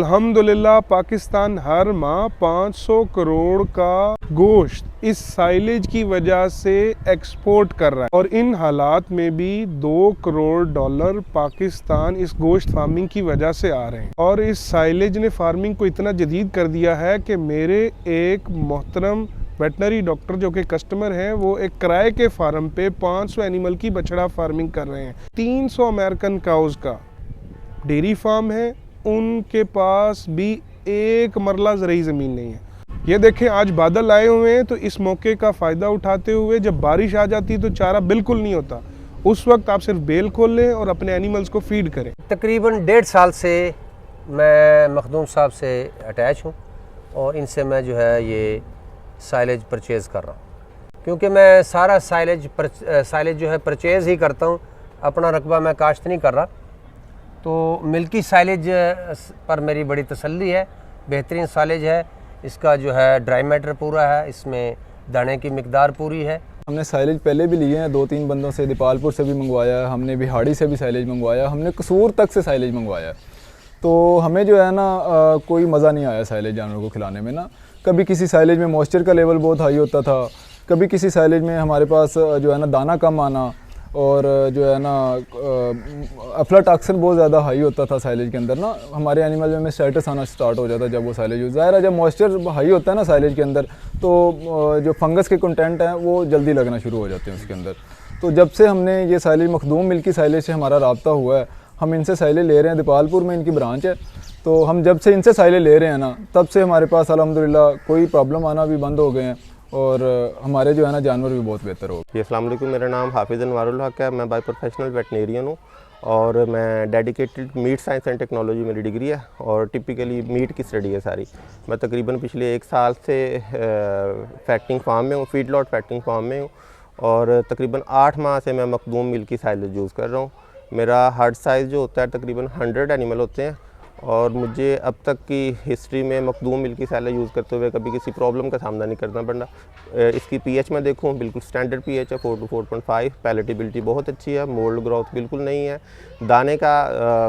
अल्हम्दुलिल्लाह पाकिस्तान हर माह 500 करोड़ का गोश्त इस साइलेज की वजह से एक्सपोर्ट कर रहा है और इन हालात में भी $2 करोड़ पाकिस्तान इस गोश्त फार्मिंग की वजह से आ रहे हैं। और इस साइलेज ने फार्मिंग को इतना जदीद कर दिया है कि मेरे एक मोहतरम वेटनरी डॉक्टर जो कि कस्टमर हैं, वो एक किराए के फार्म पे 500 एनिमल की बछड़ा फार्मिंग कर रहे हैं। 300 अमेरिकन काउज का डेयरी फार्म है, उनके पास भी एक मरला ज़रूरी ज़मीन नहीं है। ये देखें आज बादल आए हुए हैं, तो इस मौके का फ़ायदा उठाते हुए जब बारिश आ जाती है तो चारा बिल्कुल नहीं होता, उस वक्त आप सिर्फ बेल खोल लें और अपने एनिमल्स को फीड करें। तकरीबन 1.5 साल से मैं मखदूम साहब से अटैच हूँ और इनसे मैं जो है ये साइलेज परचेज़ कर रहा हूँ, क्योंकि मैं सारा साइलेज जो है परचेज़ ही करता हूँ, अपना रकबा मैं काश्त नहीं कर रहा। तो मिल्की साइलेज पर मेरी बड़ी तसल्ली है, बेहतरीन साइलेज है, इसका जो है ड्राई मैटर पूरा है, इसमें दाने की मिकदार पूरी है। हमने साइलेज पहले भी लिए हैं, 2-3 बंदों से, दीपालपुर से भी मंगवाया, हमने बिहाड़ी से भी साइलेज मंगवाया, हमने कसूर तक से साइलेज मंगवाया। तो हमें जो है ना कोई मज़ा नहीं आया साइलेज जानवर को खिलाने में ना। कभी किसी साइलेज में मॉइस्चर का लेवल बहुत हाई होता था, कभी किसी साइलेज में हमारे पास जो है ना दाना कम आना, और जो है ना अफ्लाटॉक्सिन बहुत ज़्यादा हाई होता था साइलेज के अंदर ना। हमारे एनिमल में स्टेटस आना स्टार्ट हो जाता जब वो साइलेज, ज़ाहिर है जब मॉइस्चर हाई होता है ना साइलेज के अंदर, तो जो फंगस के कंटेंट हैं वो जल्दी लगना शुरू हो जाते हैं उसके अंदर। तो जब से हमने ये साइलेज मखदूम मिल्की साइलेज से हमारा रब्ता हुआ है, हम इनसे साइलेज ले रहे हैं, दीपालपुर में इनकी ब्रांच है, तो हम जब से इनसे साइलेज ले रहे हैं ना, तब से हमारे पास अल्हम्दुलिल्लाह कोई प्रॉब्लम आना भी बंद हो गए हैं और हमारे जो है ना जानवर भी बहुत बेहतर हो गए। अस्सलाम वालेकुम, मेरा नाम हाफिज़ अनवारुल हक है, मैं बाय प्रोफेशनल वेटनेरियन हूँ और मैं dedicated meat science and technology मेरी डिग्री है और टिपिकली मीट की स्टडी है सारी। मैं तकरीबन पिछले 1 साल से फैक्टिंग फार्म में हूँ, फीड लॉट फैक्टिंग फार्म में हूँ और तकरीबन 8 माह से मैं मखदूम मिल्की साइलेज यूज़ कर रहा हूँ। मेरा हर्ड साइज़ जो होता है तकरीबन 100 एनिमल होते हैं और मुझे अब तक की हिस्ट्री में मखदूम मिल्की साइलेज यूज़ करते हुए कभी किसी प्रॉब्लम का सामना नहीं करना पड़ा। इसकी पीएच में देखूं बिल्कुल स्टैंडर्ड पीएच है 4 to 4.5, पैलेटेबिलिटी बहुत अच्छी है, मोल्ड ग्रोथ बिल्कुल नहीं है, दाने का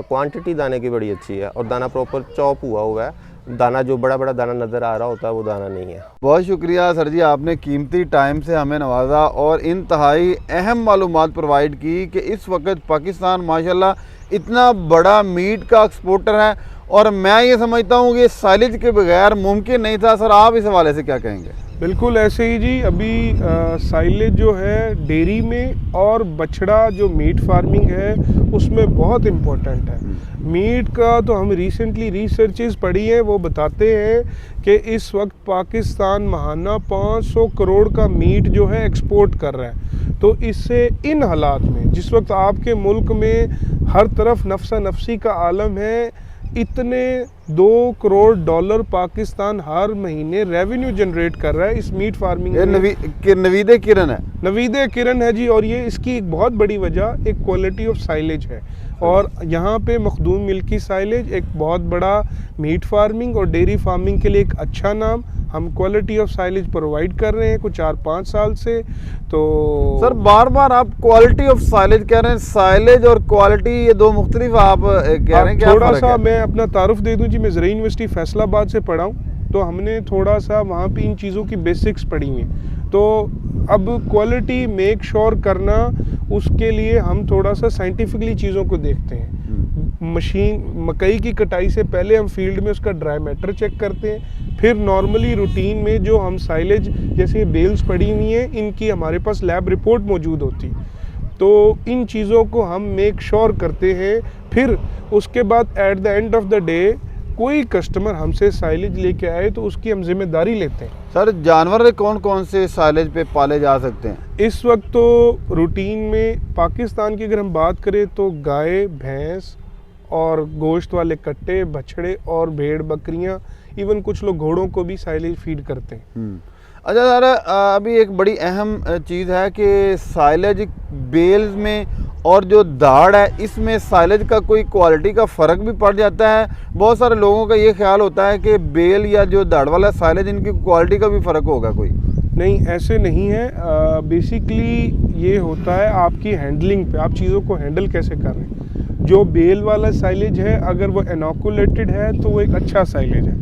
क्वांटिटी दाने की बड़ी अच्छी है और दाना प्रॉपर चॉप हुआ है, दाना जो बड़ा बड़ा दाना नज़र आ रहा होता है वो दाना नहीं है। बहुत शुक्रिया सर जी, आपने कीमती टाइम से हमें नवाजा और इंतहाई अहम मालूमात प्रोवाइड की कि इस वक्त पाकिस्तान माशाल्लाह इतना बड़ा मीट का एक्सपोर्टर है और मैं ये समझता हूँ कि साइलेज के बगैर मुमकिन नहीं था। सर आप इस हवाले से क्या कहेंगे? बिल्कुल ऐसे ही जी, अभी साइलेज जो है डेयरी में और बछड़ा जो मीट फार्मिंग है उसमें बहुत इम्पोर्टेंट है। मीट का तो हम रिसेंटली रिसर्चेस पढ़ी हैं, वो बताते हैं कि इस वक्त पाकिस्तान माहाना 500 करोड़ का मीट जो है एक्सपोर्ट कर रहा है। तो इससे इन हालात में जिस वक्त आपके मुल्क में हर तरफ नफसा नफसी का आलम है, इतने $2 करोड़ पाकिस्तान हर महीने रेवेन्यू जनरेट कर रहा है इस मीट फार्मिंग में। नवीदे किरण है जी, और ये इसकी एक बहुत बड़ी वजह एक क्वालिटी ऑफ साइलेज है और यहाँ पे मखदूम मिल्की साइलेज एक बहुत बड़ा मीट फार्मिंग और डेयरी फार्मिंग के लिए एक अच्छा नाम, हम क्वालिटी ऑफ साइलेज प्रोवाइड कर रहे हैं कुछ 4-5 साल से। तो सर बार बार आप क्वालिटी ऑफ साइलेज कह रहे हैं, साइलेज और क्वालिटी ये दो मुख्तलिफ आप कह रहे हैं। थोड़ा सा मैं अपना तारुफ दे दूं जी, मैं ज़राई यूनिवर्सिटी फैसलाबाद से पढ़ा हूँ, तो हमने थोड़ा सा वहाँ पे इन चीज़ों की बेसिक्स पढ़ी हैं। तो अब क्वालिटी मेक श्योर करना, उसके लिए हम थोड़ा सा साइंटिफिकली चीज़ों को देखते हैं। मकई की कटाई से पहले हम फील्ड में उसका ड्राई मैटर चेक करते हैं, फिर नॉर्मली रूटीन में जो हम साइलेज जैसे बेल्स पड़ी हुई हैं इनकी हमारे पास लैब रिपोर्ट मौजूद होती, तो इन चीज़ों को हम मेक श्योर करते हैं। फिर उसके बाद at the end of the day कोई कस्टमर हमसे साइलेज लेके आए तो उसकी हम जिम्मेदारी लेते हैं। सर जानवर कौन कौन से साइलेज पे पाले जा सकते हैं इस वक्त? तो रूटीन में पाकिस्तान की अगर हम बात करें तो गाय, भैंस और गोश्त वाले कट्टे, बछड़े और भेड़ बकरियां, इवन कुछ लोग घोड़ों को भी साइलेज फीड करते हैं। अच्छा सर, अभी एक बड़ी अहम चीज़ है कि साइलेज बेल्स में और जो दाढ़ है इसमें साइलेज का कोई क्वालिटी का फ़र्क भी पड़ जाता है। बहुत सारे लोगों का ये ख्याल होता है कि बेल या जो दाढ़ वाला साइलेज इनकी क्वालिटी का भी फ़र्क होगा कोई। नहीं, ऐसे नहीं है। बेसिकली ये होता है आपकी हैंडलिंग पे, आप चीज़ों को हैंडल कैसे कर रहे हैं। जो बेल वाला साइलेज है अगर वो इनोकुलेटेड है तो वो एक अच्छा साइलेज है,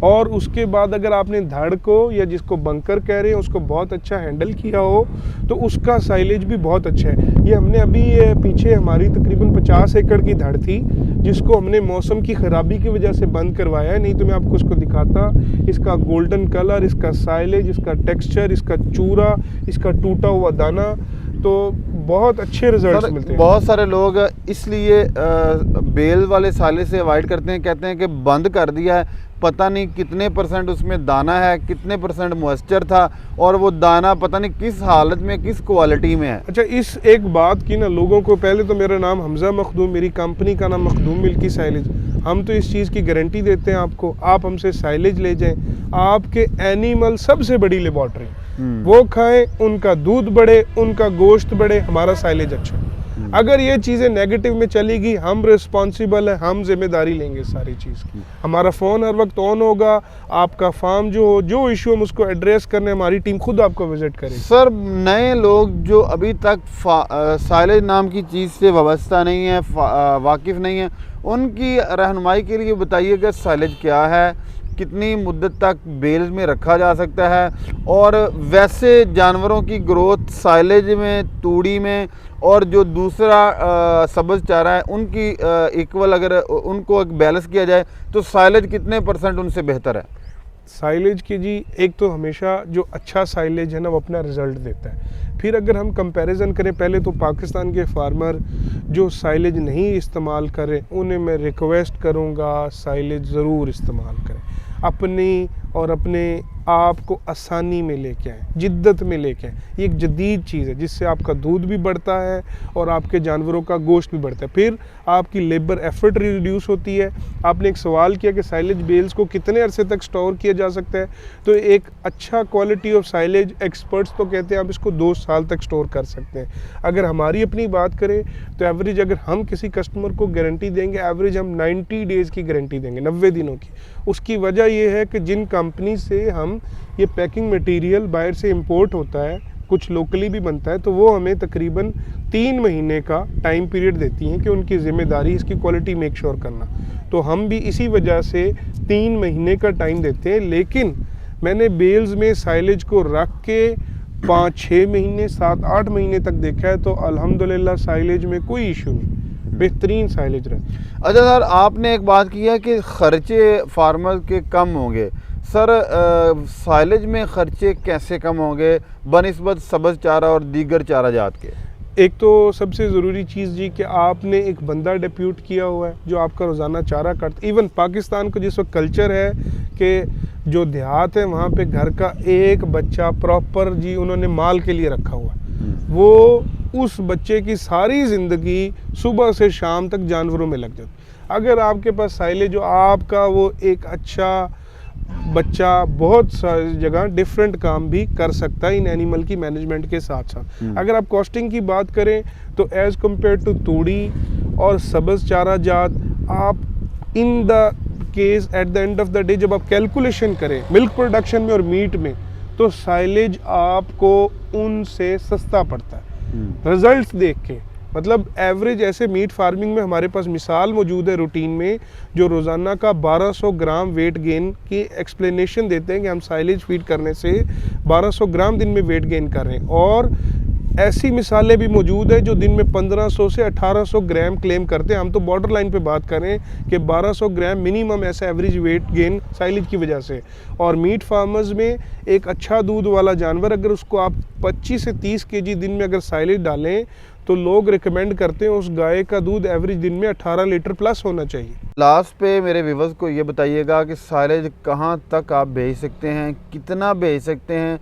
और उसके बाद अगर आपने धड़ को या जिसको बंकर कह रहे हैं उसको बहुत अच्छा हैंडल किया हो तो उसका साइलेज भी बहुत अच्छा है। ये हमने अभी पीछे हमारी तकरीबन 50 एकड़ की धड़ थी जिसको हमने मौसम की ख़राबी की वजह से बंद करवाया है, नहीं तो मैं आपको उसको दिखाता। इसका गोल्डन कलर, इसका साइलेज, इसका टेक्सचर, इसका चूरा, इसका टूटा हुआ दाना, तो बहुत अच्छे रिजल्ट्स मिलते हैं। बहुत सारे लोग इसलिए बेल वाले साइलेज से अवॉइड करते हैं, कहते हैं कि बंद कर दिया है, पता नहीं कितने % उसमें दाना है, कितने % मॉइस्चर था, और वो दाना पता नहीं किस हालत में, किस क्वालिटी में है। अच्छा, इस एक बात की ना लोगों को, पहले तो मेरा नाम हमजा मखदूम, मेरी कंपनी का नाम मखदूम मिल्की साइलेज। हम तो इस चीज़ की गारंटी देते हैं आपको, आप हमसे साइलेज ले जाएं, आपके एनिमल सबसे बड़ी लेबॉर्ट्री, वो खाएं, उनका दूध बढ़े, उनका गोश्त बढ़े, हमारा साइलेज अच्छा। अगर ये चीज़ें नेगेटिव में चलेगी, हम रिस्पॉन्सिबल है, हम जिम्मेदारी लेंगे सारी चीज़ की। हमारा फ़ोन हर वक्त ऑन होगा, आपका फार्म जो इशू हम उसको एड्रेस करने हमारी टीम खुद आपको विजिट करेगी। सर, नए लोग जो अभी तक साइलेज नाम की चीज़ से वाबस्ता नहीं है, वाकिफ़ नहीं है, उनकी रहनुमाई के लिए बताइए कि साइलेज क्या है, कितनी मुद्दत तक बेल्स में रखा जा सकता है, और वैसे जानवरों की ग्रोथ साइलेज में, तूड़ी में, और जो दूसरा सब्ज़ चारा है उनकी इक्वल अगर उनको एक बैलेंस किया जाए तो साइलेज कितने % उनसे बेहतर है? साइलेज की जी, एक तो हमेशा जो अच्छा साइलेज है ना वो अपना रिज़ल्ट देता है। फिर अगर हम कंपैरिजन करें, पहले तो पाकिस्तान के फार्मर जो साइलेज नहीं इस्तेमाल करें उन्हें मैं रिक्वेस्ट करूंगा साइलेज ज़रूर इस्तेमाल करें, अपनी और अपने आप को आसानी में लेके आएँ, जिद्दत में लेके आएँ। ये एक जदीद चीज़ है जिससे आपका दूध भी बढ़ता है और आपके जानवरों का गोश्त भी बढ़ता है। फिर आपकी लेबर एफर्ट रिड्यूस होती है। आपने एक सवाल किया कि साइलेज बेल्स को कितने अरसे तक स्टोर किया जा सकता है, तो एक अच्छा क्वालिटी ऑफ साइलेज एक्सपर्ट्स तो कहते हैं आप इसको 2 साल तक स्टोर कर सकते हैं। अगर हमारी अपनी बात करें तो एवरेज अगर हम किसी कस्टमर को गारंटी देंगे, एवरेज हम 90 डेज़ की गारंटी देंगे, 90 दिनों की। उसकी वजह यह है कि जिन कंपनी से हम ये पैकिंग मटेरियल बाहर से इंपोर्ट होता है, कुछ लोकली भी बनता है, तो वो हमें तकरीबन 3 महीने का टाइम पीरियड देती हैं कि उनकी ज़िम्मेदारी इसकी क्वालिटी मेक श्योर करना। तो हम भी इसी वजह से 3 महीने का टाइम देते हैं। लेकिन मैंने बेल्स में साइलेज को रख के 5-6 महीने, 7-8 महीने तक देखा है, तो अल्हम्दुलिल्लाह साइलेज में कोई इशू नहीं, बेहतरीन साइलेज रहता। अच्छा सर, आपने एक बात की है कि ख़र्चे फार्मर के कम होंगे। सर, साइलेज में ख़र्चे कैसे कम होंगे बनिस्बत सब्ज़ चारा और दीगर चारा जात के? एक तो सबसे ज़रूरी चीज़ जी कि आपने एक बंदा डिप्यूट किया हुआ है जो आपका रोज़ाना चारा काटता। इवन पाकिस्तान को जिस वक्त कल्चर है कि जो देहात है वहाँ पे घर का एक बच्चा प्रॉपर जी उन्होंने माल के लिए रखा हुआ है, वो उस बच्चे की सारी ज़िंदगी सुबह से शाम तक जानवरों में लग जाती। अगर आपके पास साइलेज जो आपका वो एक अच्छा बच्चा बहुत सारी जगह डिफरेंट काम भी कर सकता है इन एनिमल की मैनेजमेंट के साथ साथ। अगर आप कॉस्टिंग की बात करें तो एज़ कम्पेयर टू तूड़ी और सब्ज़ चारा जात, आप in the case at the end of the day जब आप कैलकुलेशन करें मिल्क प्रोडक्शन में और मीट में, तो साइलेज आपको उनसे सस्ता पड़ता है रिजल्ट्स देख के। मतलब एवरेज ऐसे मीट फार्मिंग में हमारे पास मिसाल मौजूद है रूटीन में, जो रोज़ाना का 1200 ग्राम वेट गेन की एक्सप्लेनेशन देते हैं कि हम साइलेज फीड करने से 1200 ग्राम दिन में वेट गेन कर रहे हैं। और ऐसी मिसालें भी मौजूद है जो दिन में 1500 से 1800 ग्राम क्लेम करते हैं। हम तो बॉर्डर लाइन पे बात करें कि 1200 ग्राम मिनिमम ऐसा एवरेज वेट गेन साइलेज की वजह से। और मीट फार्मर्स में एक अच्छा दूध वाला जानवर अगर उसको आप 25 से 30 केजी दिन में अगर साइलेज डालें तो लोग रिकमेंड करते हैं उस गाय का दूध एवरेज दिन में 18 लीटर प्लस होना चाहिए। लास्ट पे मेरे व्यूअर्स को ये बताइएगा कि साइलेज कहाँ तक आप भेज सकते हैं, कितना भेज सकते हैं,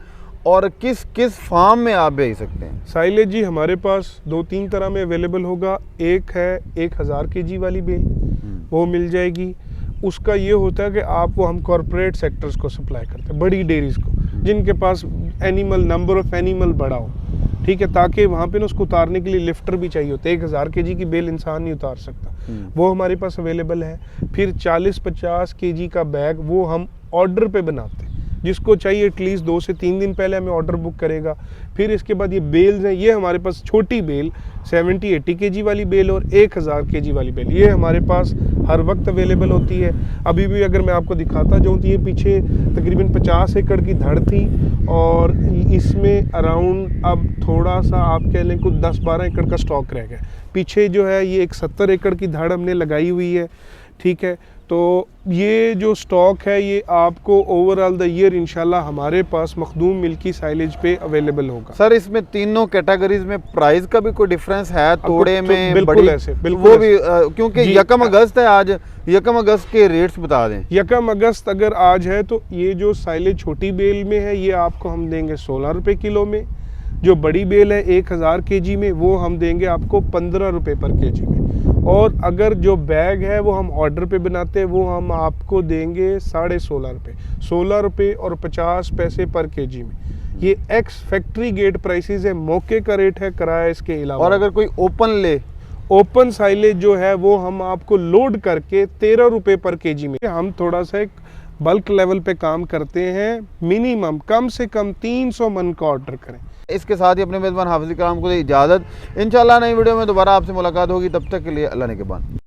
और किस किस फार्म में आप भेज सकते हैं? साइलेज जी हमारे पास 2-3 तरह में अवेलेबल होगा। एक है 1000 केजी वाली बेल, वो मिल जाएगी। उसका ये होता है कि आप वो हम कॉरपोरेट सेक्टर्स को सप्लाई करते हैं, बड़ी डेयरीज को जिनके पास एनिमल नंबर ऑफ एनिमल बड़ा हो, ठीक है, ताकि वहाँ पे ना उसको उतारने के लिए लिफ्टर भी चाहिए होता है। 1000 केजी की बेल इंसान नहीं उतार सकता, वो हमारे पास अवेलेबल है। फिर 40-50 केजी का बैग वो हम ऑर्डर पे बनाते हैं, जिसको चाहिए एटलीस्ट 2 से 3 दिन पहले हमें ऑर्डर बुक करेगा। फिर इसके बाद ये बेल्स हैं, ये हमारे पास छोटी बेल 70-80 केजी वाली बेल और 1000 केजी वाली बेल, ये हमारे पास हर वक्त अवेलेबल होती है। अभी भी अगर मैं आपको दिखाता जाऊँ तो ये पीछे तकरीबन 50 एकड़ की धड़ थी और इसमें अराउंड अब थोड़ा सा आप कह लें कुछ 10-12 एकड़ का स्टॉक रह गया। पीछे जो है ये एक 70 एकड़ की धड़ हमने लगाई हुई है, ठीक है। तो ये जो स्टॉक है ये आपको ओवरऑल द ईयर इंशाल्लाह हमारे पास मखदूम मिल्की साइलेज पे अवेलेबल होगा। सर इसमें तीनों कैटेगरीज में प्राइस का भी कोई डिफरेंस है तोड़े तो में? बिल्कुल बड़ी ऐसे, बिल्कुल वो ऐसे। भी क्योंकि जी, 1 अगस्त है आज, 1 अगस्त के रेट्स बता दें। 1 अगस्त अगर आज है तो ये जो साइलेज छोटी बेल में है ये आपको हम देंगे 16 रुपये किलो में। जो बड़ी बेल है 1000 केजी में वो हम देंगे आपको 15 रुपये पर केजी में। और अगर जो बैग है वो हम ऑर्डर पे बनाते हैं वो हम आपको देंगे 16.5 रुपये, 16 रुपये और 50 पैसे पर केजी में। ये एक्स फैक्ट्री गेट प्राइसेस है, मौके का रेट है, किराया इसके अलावा। और अगर कोई ओपन ले, ओपन साइलेज जो है वो हम आपको लोड करके 13 रुपये पर केजी में। हम थोड़ा सा एक बल्क लेवल पे काम करते हैं, मिनिमम कम से कम 300 मन का ऑर्डर करें। इसके साथ ही अपने मेज़बान हाफिज़ कराम को दे इजाज़त। इंशाल्लाह नई वीडियो में दोबारा आपसे मुलाकात होगी, तब तक के लिए अल्लाह ने के बाद।